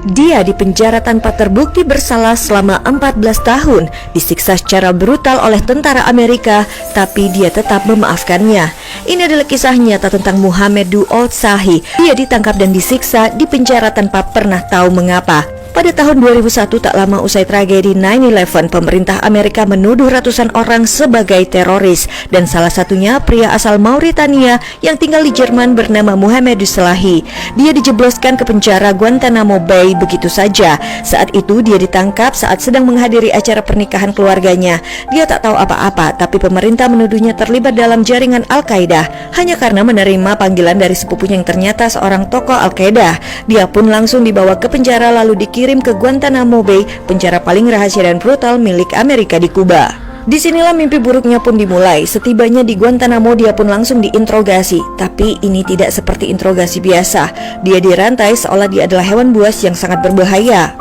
Dia dipenjara tanpa terbukti bersalah selama 14 tahun, disiksa secara brutal oleh tentara Amerika, tapi dia tetap memaafkannya. Ini adalah kisah nyata tentang Mouhamedou Ould Slahi. Dia ditangkap dan disiksa di penjara tanpa pernah tahu mengapa. Pada tahun 2001, tak lama usai tragedi 9/11, pemerintah Amerika menuduh ratusan orang sebagai teroris, dan salah satunya pria asal Mauritania yang tinggal di Jerman bernama Mouhamedou Slahi. Dia dijebloskan ke penjara Guantanamo Bay begitu saja. Saat itu dia ditangkap saat sedang menghadiri acara pernikahan keluarganya. Dia tak tahu apa-apa, tapi pemerintah menuduhnya terlibat dalam jaringan Al-Qaeda hanya karena menerima panggilan dari sepupunya yang ternyata seorang tokoh Al-Qaeda. Dia pun langsung dibawa ke penjara lalu dikirim ke Guantanamo Bay, penjara paling rahasia dan brutal milik Amerika di Kuba. Disinilah mimpi buruknya pun dimulai. Setibanya di Guantanamo, dia pun langsung diinterogasi. Tapi ini tidak seperti interogasi biasa. Dia dirantai seolah dia adalah hewan buas yang sangat berbahaya.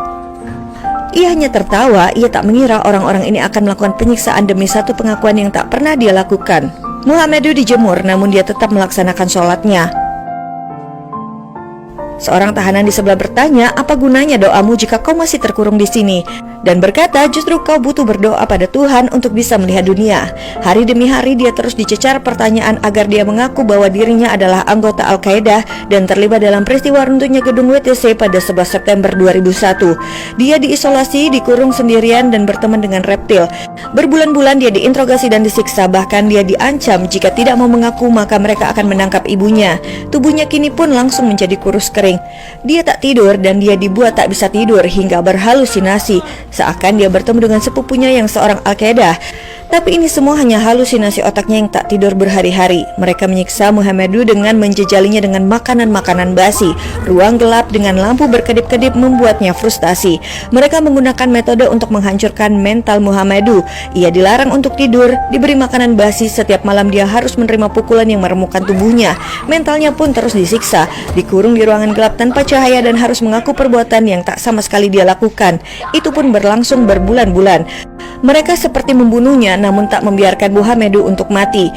Ia hanya tertawa. Ia tak mengira orang-orang ini akan melakukan penyiksaan demi satu pengakuan yang tak pernah dia lakukan. Mouhamedou dijemur, namun dia tetap melaksanakan sholatnya. Seorang tahanan di sebelah bertanya, apa gunanya doamu jika kau masih terkurung di sini? Dan berkata, justru kau butuh berdoa pada Tuhan untuk bisa melihat dunia. Hari demi hari dia terus dicecar pertanyaan agar dia mengaku bahwa dirinya adalah anggota Al-Qaeda dan terlibat dalam peristiwa runtuhnya gedung WTC pada 11 September 2001. Dia diisolasi, dikurung sendirian dan berteman dengan reptil. Berbulan-bulan dia diinterogasi dan disiksa, bahkan dia diancam jika tidak mau mengaku maka mereka akan menangkap ibunya. Tubuhnya kini pun langsung menjadi kurus kering. Dia tak tidur dan dia dibuat tak bisa tidur hingga berhalusinasi, seakan dia bertemu dengan sepupunya yang seorang Al-Qaeda. Tapi ini semua hanya halusinasi otaknya yang tak tidur berhari-hari. Mereka menyiksa Mouhamedou dengan menjejalinya dengan makanan-makanan basi. Ruang gelap dengan lampu berkedip-kedip membuatnya frustasi. Mereka menggunakan metode untuk menghancurkan mental Mouhamedou. Ia dilarang untuk tidur, diberi makanan basi. Setiap malam dia harus menerima pukulan yang meremukkan tubuhnya. Mentalnya pun terus disiksa, dikurung di ruangan gelap tanpa cahaya dan harus mengaku perbuatan yang tak sama sekali dia lakukan. Itu pun berlangsung berbulan-bulan. Mereka seperti membunuhnya namun tak membiarkan Mouhamedou untuk mati.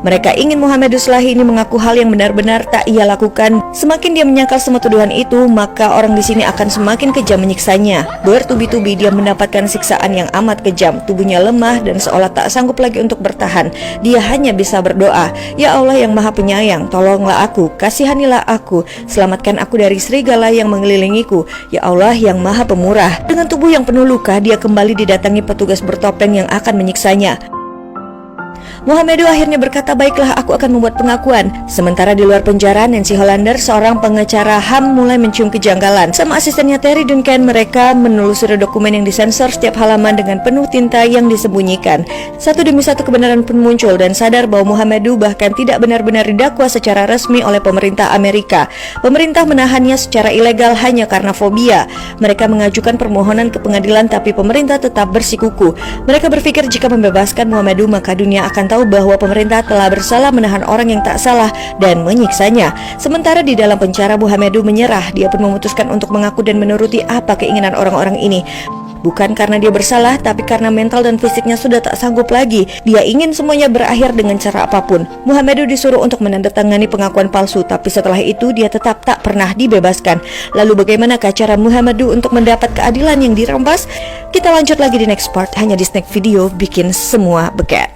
Mereka ingin Mouhamedou Slahi ini mengaku hal yang benar-benar tak ia lakukan. Semakin dia menyangkal semua tuduhan itu, maka orang di sini akan semakin kejam menyiksanya. Bertubi-tubi dia mendapatkan siksaan yang amat kejam. Tubuhnya lemah dan seolah tak sanggup lagi untuk bertahan. Dia hanya bisa berdoa, "Ya Allah yang Maha Penyayang, tolonglah aku, kasihanilah aku, selamatkan aku dari serigala yang mengelilingiku. Ya Allah yang Maha Pemurah." Dengan tubuh yang penuh luka, dia kembali didatangi petugas bertopeng yang akan menyiksanya. Mouhamedou akhirnya berkata, "Baiklah, aku akan membuat pengakuan." Sementara di luar penjara, Nancy Hollander, seorang pengacara HAM, mulai mencium kejanggalan. Sama asistennya Terry Duncan, mereka menelusuri dokumen yang disensor setiap halaman dengan penuh tinta yang disembunyikan. Satu demi satu kebenaran pun muncul dan sadar bahwa Mouhamedou bahkan tidak benar-benar didakwa secara resmi oleh pemerintah Amerika. Pemerintah menahannya secara ilegal hanya karena fobia. Mereka mengajukan permohonan ke pengadilan tapi pemerintah tetap bersikukuh. Mereka berpikir jika membebaskan Mouhamedou maka dunia akan tahu bahwa pemerintah telah bersalah menahan orang yang tak salah dan menyiksanya. Sementara di dalam penjara, Mouhamedou menyerah. Dia pun memutuskan untuk mengaku dan menuruti apa keinginan orang-orang ini. Bukan karena dia bersalah, tapi karena mental dan fisiknya sudah tak sanggup lagi. Dia ingin semuanya berakhir dengan cara apapun. Mouhamedou disuruh untuk menandatangani pengakuan palsu, tapi setelah itu dia tetap tak pernah dibebaskan. Lalu bagaimanakah cara Mouhamedou untuk mendapat keadilan yang dirampas? Kita lanjut lagi di next part, hanya di Snack Video bikin semua beket.